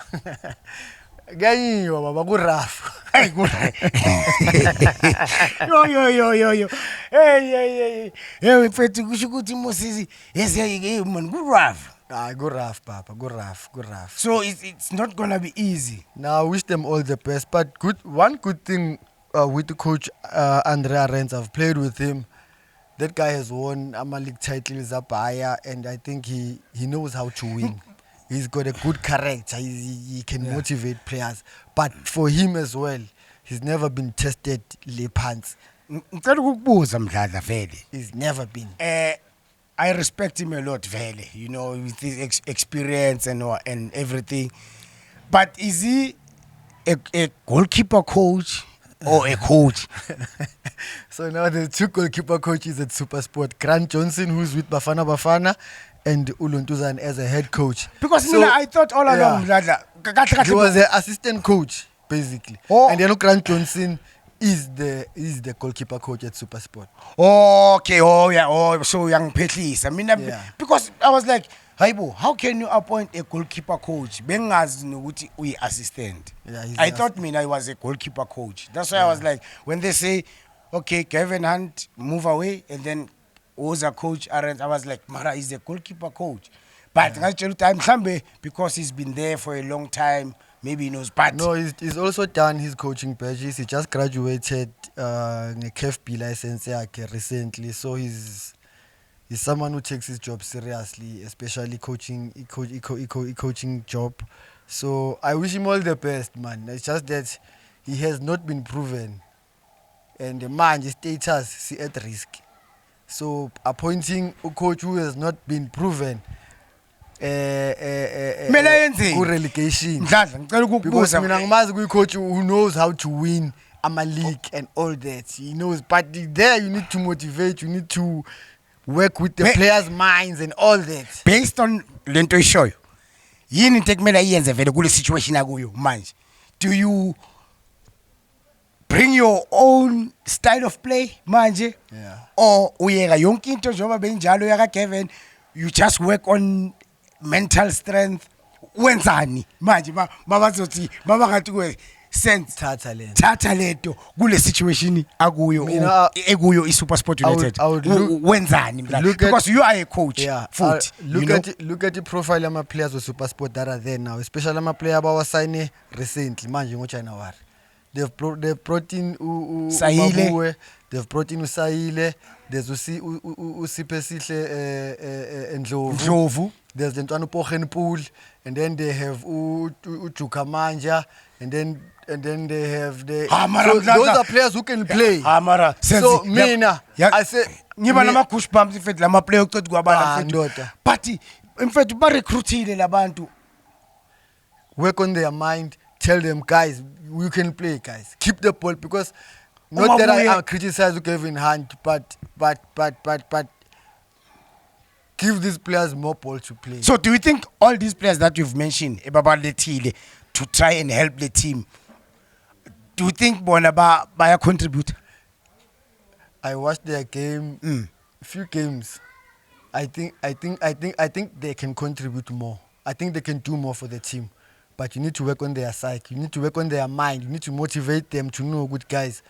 Ganyiwa baba ku rough. Hey, good. Yo. Hey. Hey, mfethu kusho ukuthi Moses yes man good rough. Good rough, papa. Good rough. So it's not gonna be easy. Now I wish them all the best. But one good thing with the coach Andrea Renz, I've played with him. That guy has won League titles up higher, and I think he knows how to win. He's got a good character. He can motivate players. But for him as well, he's never been tested le pants. Ngicela ukukubuza Mdladla vele. He's never been. I respect him a lot vele, you know, with his experience and everything. But is he a goalkeeper coach or a coach? So now the 2 goalkeeper coaches at SuperSport, Grant Johnson, who's with Bafana, and Uluntuzan as a head coach. Because I thought all along he was the assistant coach basically. And then Grant Johnson is the goalkeeper coach at SuperSport. Okay, so young Petlis. I mean, because I was like, Haibo, how can you appoint a goalkeeper coach? Bengazi nokuthi uyi assistant. I thought I was a goalkeeper coach. That's why I was like, when they say, okay, Kevin Hunt move away, and then was a coach, I was like, Mara is the goalkeeper coach. But because he's been there for a long time, maybe he knows. But no, he's also done his coaching badges. He just graduated a KFB license recently, so he's someone who takes his job seriously, especially coaching job. So I wish him all the best, man. It's just that he has not been proven, and the man his status is at risk. So appointing a coach who has not been proven relegation. Because a coach who knows how to win a league and all that. He knows, but there you need to motivate, you need to work with the players' minds and all that. Based on lento ishoyo, yini into ekumele iyenze vele kule situation akuyo manje? Do you bring your own style of play manje? Or uyeka yonke into njengoba benjalo yaka Kevin, you just work on mental strength? Wenzani manje babazothi ngathi kuwe sense thatha lento kule situation akuyo ekuyo iSuperSport United wenzani because you are a coach futhi look at the profile of my players of SuperSport that are there now, especially my player abawasayine recently manje ngo January. they've brought in Sahile. Mabue, they've brought in Usaile, there's Usiphe Sihle Ndlovu. There's the Ntwana Pochenpool, and then they have Jukamanja, and then they have the. So those are players who can play. So mina, I say. Ngiba nama goosebumps mfethu lama player uqeda kwabala mfethu. Ndoda. But mfethu ba recruitile labantu. Work on their mind. Tell them, guys, you can play, guys. Keep the ball because not that I criticize Kevin Hunt, but give these players more ball to play. So do you think all these players that you've mentioned, Ebaba Letile, to try and help the team, do you think bona ba contribute? I watched their game, few games. I think they can contribute more. I think they can do more for the team. But you need to work on their psyche. You need to work on their mind. You need to motivate them to know, good guys,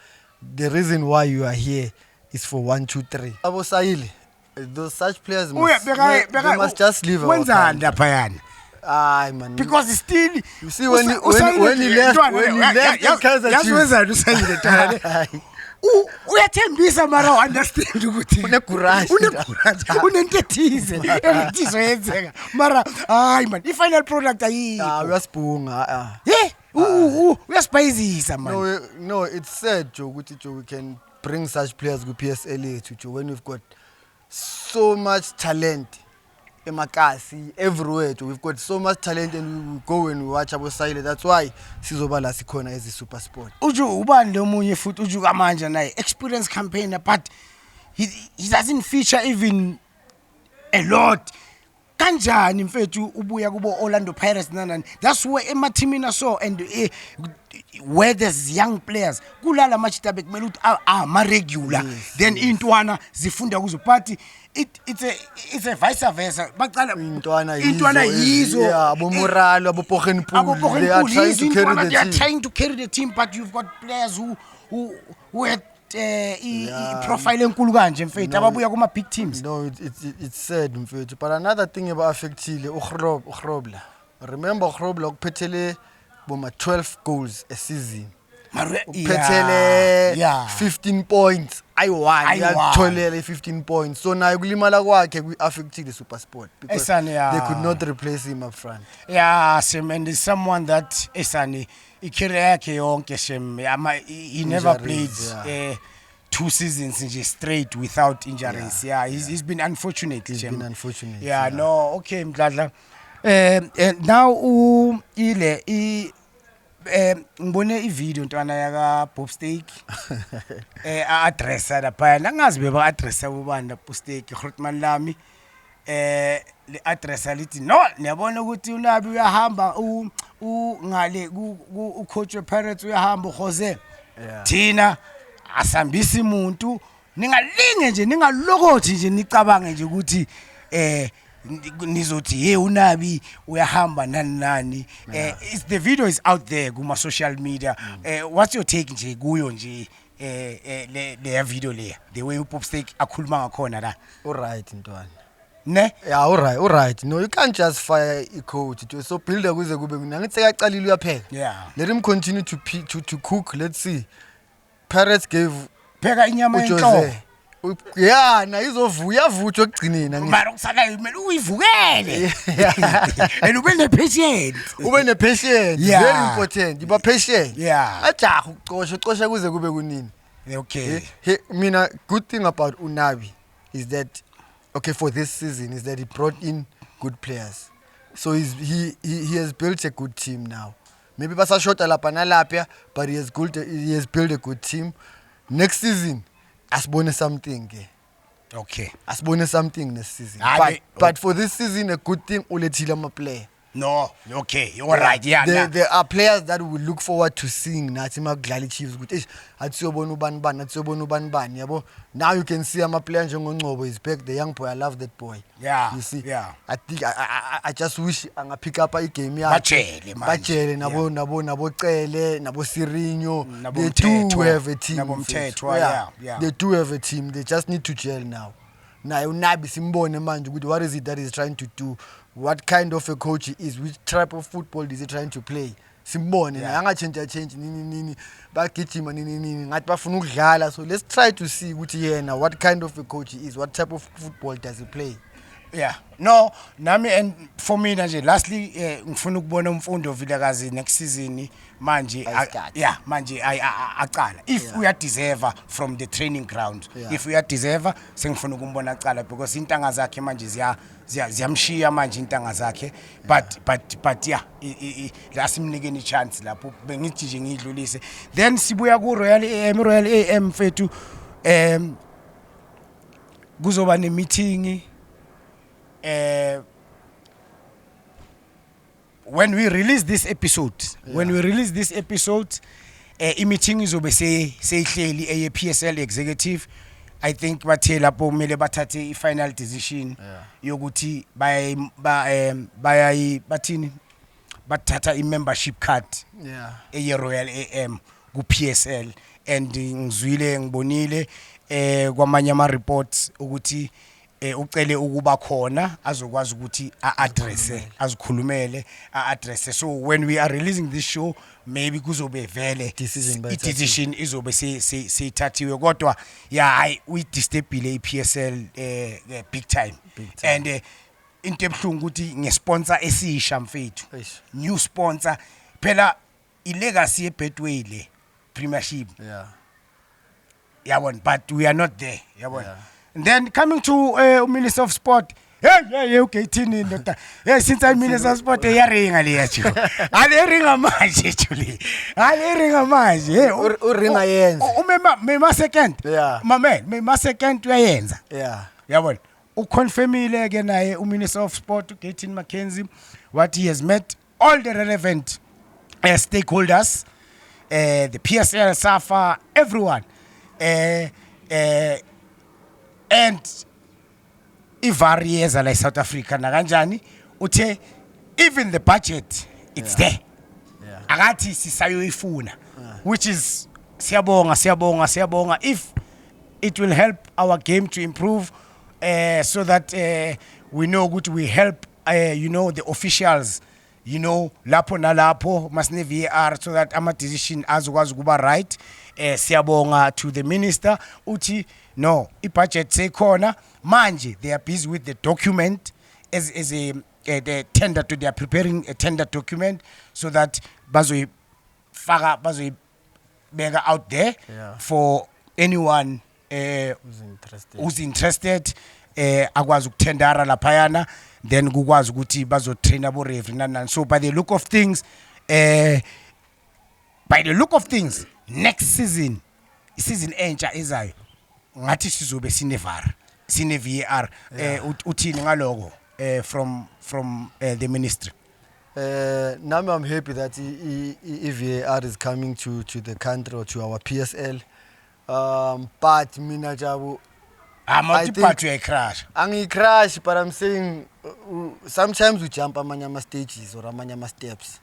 the reason why you are here is for 1, 2, 3. Abo Saile, those such players they must just leave our country. Aye, man. Because it's still. You see when he left Kaizer Chiefs. Uyathembisa mara understand ukuthi Unecourage. unentethize emthizo yenzeka mara hayi man i-final product ayi Uyasibunga. uyasipayizisa man. No, it's sad Joe ukuthi Joe we can bring such players ku PSL to Joe when we've got so much talent emakasi everywhere Joe. We've got so much talent and we go and we watch Abo Saile. That's why sizoba la sikhona as a super sport. Uju ubani lo munye futhi uju kamanje naye experience campaigner but he doesn't feature even a lot. Kanjani mfethu ubuya kubo Orlando Pirates nanani. That's where emathimini so and where there's young players kulala machitabe kumele ukuthi ma regular then intwana zifunda kuzo but it's a vice versa baqala intwana yizo abo Moralo abo Pochenpool they are trying to carry the team but you've got players who had profile enkulu kanje mfethu ababuya kuma big teams. No, it's sad mfethu but another thing about affectile uGrobler. Remember uGrobler ukuphethele boma 12 goals a season. Uphethele 15 points. I won. 15 points. So now kulimala kwakhe ku-affectile super sport because they could not replace him up front. Yeah, Sim, and there's someone that Esani icareer yakhe yonke Sim he never played 2 seasons nje straight without injuries. He's been unfortunate. He's been unfortunate. No, okay Mdladla. Now ngibone ivideo ntwana yaka Bob Steak addressa lapha nangazi beba addressa ubani la Bob Steak Grootman Lami le addressa lithi no niyabona ukuthi uNabi uyahamba ngale ku coach we Pirates uyahamba Jose thina asambisi umuntu ningalinge nje ningalokothi nje nicabange nje ukuthi nizothi hey uNabi uyahamba nani the video is out there kuma social media. What's your take nje kuyo nje le video le the way uPop Steak akhuluma ngakhona la? Alright ntwana ne all right. No, you can't just fire a coach so build kuze kube ngithi sekaqalile uyapheka. Let him continue to cook. Let's see. Pirates gave pheka inyama enhloko. Na izovuya vuthwa ekugcineni mara ukusalayo kumele uyivukele and ube nepatience very important iba patient ajaha ucosha kuze kube kunini. Okay. Mina good thing about uNabi is that for this season is that he brought in good players so he has built a good team now. Maybe basashota lapha nalapha but he has built a good team. Next season asibone something ke. Okay. Asibone something next season. But for this season a good thing ulethile ama player. No, okay, you're right. There are players that we look forward to seeing nathi makudlala Chiefs ukuthi atsiyobona ubani yabo. Now you can see ama player njengoNgcobo is back, the young boy. I love that boy. You see. I think I just wish anga pick up a game yakhe. Bajele nabo Cele nabo Sirinho. They do have a team. They do have a team. They just need to gel now. Now uNabi simbone manje ukuthi what is it that he's trying to do? What kind of a coach he is? Which type of football is he trying to play? simbone Yeah. angachange nini bagijima nini ngathi bafuna ukudlala, so let's try to see ukuthi yena what kind of a coach he is, what type of football does he play. Yeah, no, nami and for me nje lastly ngifuna ukubona umfundo Vilakazi next season manje yeah manje aqala if we are deserve from the training ground. Yeah. If we are deserve sengifuna ukumbona aqala because intanga zakhe manje ziyamshiya manje intanga zakhe, but yeah lasimnikeni chance lapho bengithi nje ngidlulise, then sibuya ku Royal AM fethu kuzoba ne meeting. When we release this episode, i-meeting izobe seyihleli eye PSL executive. I think bathe lapho kumele bathathe i-final decision yokuthi bathini bathatha i-membership card eye Royal AM ku PSL, and ngizwile ngibonile kwamanye ama reports ukuthi ucele ukuba khona azokwazi ukuthi azikhulumele address. So when we are releasing this show maybe kuzobe vele decision izobe seyithathiwe, kodwa yeah we disturbile iPSL big time. And into ebhlungu ukuthi ngesponsor esisha mfethu, new sponsor phela ilegacy yeBetway le Premiership yabona, but we are not there yabona. And then coming to Minister of Sport, hey okay thini ndoda, hey since I Minister of Sport yaringa le yacho aliringa manje actually aliringa manje hey uringa yenza umema second mama second uyayenza yabona. Uconfirmile ke naye uMinister of Sport uGaten Mackenzie what he has met all the relevant stakeholders, the PSL, SAFA, everyone, and iVAR yeza la South Africa na kanjani uthe even the budget it's there akathi sisayoyifuna, which is siyabonga if it will help our game to improve, so that we know good we help the officials, lapho nalapho masine VAR, so that ama decision azokwazi kuba right. Siyabonga to the minister uthi no i-budget sekhona manje, they are busy with the document as a the tender to, they are preparing a tender document so that bazoyibeka out there for anyone who's interested akwazi ukuthendara laphayana, then kukwazi ukuthi bazotrain abo referee nanani. So by the look of things next season season entsha ezayo ngathi sizobe sine VAR. Uthini ngaloko from the ministry? Now I'm happy that VAR is coming to the country or to our PSL, but mina Jabu, I'm not part to a crash. I crash, but I'm saying sometimes we jump amanyama stages or amanyama steps.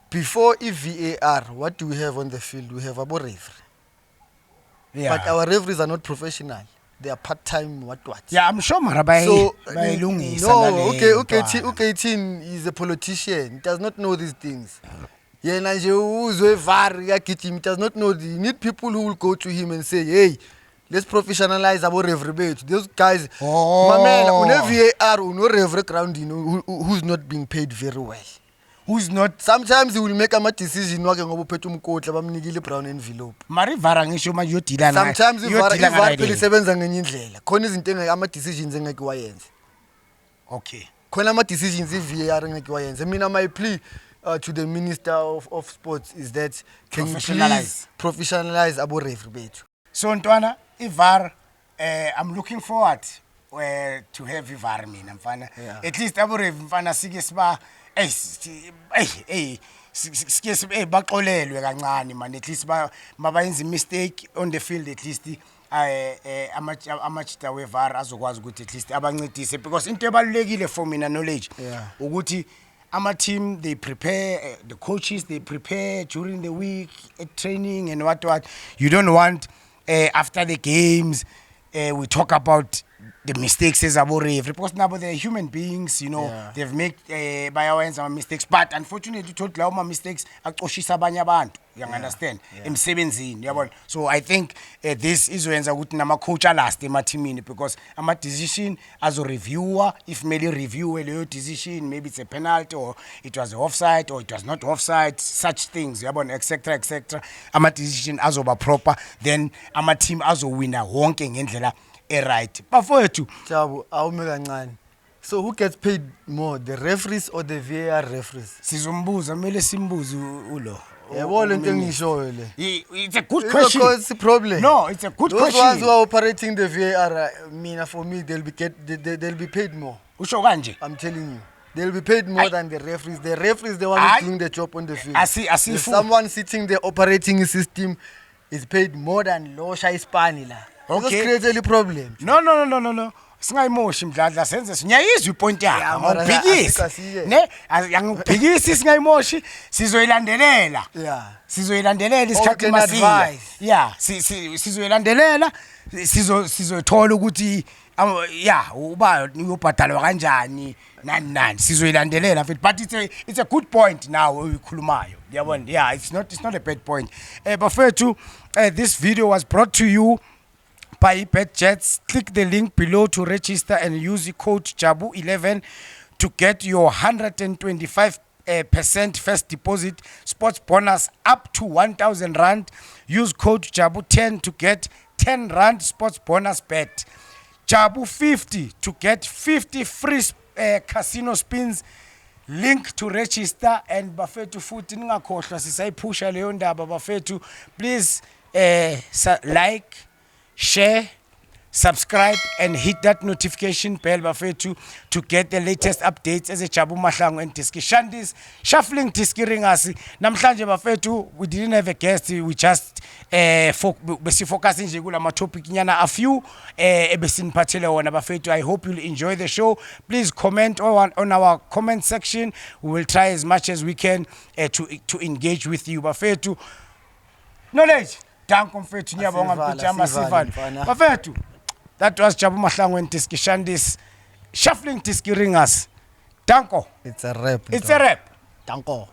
Before VAR, what do we have on the field? We have a referee. Yeah. But our referees are not professional. They are part-time what. Yeah, I'm sure Marabai. So, okay, Tin is a politician. He does not know these things. He does not know. You need people who will go to him and say, hey, let's professionalize our referee. Those guys, my man, on VAR, no referee ground, who's not being paid very well. Who's not? Sometimes he will make a decision working over brown envelope. Sometimes okay. Decisions my plea to the Minister of Sports is that can you please professionalize Abu Referee. So Ntwana, VAR, I'm looking forward to have VAR mina mfana. At least Abu Referee mfana sike siba baxolelwe kancane man, at least mabayenza mistake on the field, at least amachita weVAR azokwazi ukuthi at least abancedise, because into ebalulekile for mina knowledge ukuthi ama team they prepare, the coaches they prepare during the week at training and what. You don't want after the games we talk about the mistakes ezabo referee because nabo they're human beings, you know. Yeah. They've made bayawenza ama mistakes, but unfortunately uthothe lawo ama mistakes acoshisa abanye abantu, you understand, emsebenzini yabona. So I think this izoyenza ukuthi nama coach alast emathimini because ama decision azo reviewer, if maybe review leyo decision, maybe it's a penalty or it was offside or it was not offside, such things yabona, etc. Ama decision azoba proper, then ama team azo winner wonke ngendlela right. Bafowethu Jabu, awume kancane. So who gets paid more, the referees or the VAR referees? sizombuza kumele simbuze ulo. Yebo lento engishoyo le. It's a good question. Because the problem. No, it's a good Those question. ones who are operating the VAR, for me, they'll be paid more. Usho kanje. I'm telling you. They'll be paid more than the referees. The referees, the one who's doing the job on the field. I see If someone sitting there operating a system is paid more than Losha Ispani la. Okay. This creates a problem. No. Singayimoshi mdladla senze sinyayizwa ipoint yakho. Yeah, mara Ngikuphikisa. asikaziye. Ne? Angikuphikisi singayimoshi sizoyilandelela. Yeah. Sizoyilandelela isikhathi can masiya. advise. Yeah, sizoyilandelela sizothola ukuthi uba uyobhadalwa kanjani nani sizoyilandelela mfethu, but it's a good point now uyikhulumayo yabona. Yeah, it's not a bad point. Bafethu, this video was brought to you by BetJets. Click the link below to register and use the code JABU11 to get your 125% first deposit sports bonus up to 1,000 rand. Use code JABU10 to get 10 rand sports bonus bet. JABU50 to get 50 free casino spins. Link to register. And bafethu futhi ningakhohlwa sisayiphusha leyo ndaba bafethu. Please like, share, subscribe and hit that notification bell bafethu to get the latest updates as a Jabu Mahlangu and Tiski Shandis shuffling Tiski Ringasi. Namhlanje bafethu, we didn't have a guest, we just focusing nje kula ma topic nyana a few ebesiniphathele wona bafethu. I hope you'll enjoy the show. Please comment on our comment section. We will try as much as we can to engage with you bafethu. Knowledge danko mfethu ngiyabonga mfethu Sivali bafethu. That was Jabu Mahlangu and Tiski Shandis shuffling Tiski Ringasi. Danko. It's a rap. It's a rap. Danko.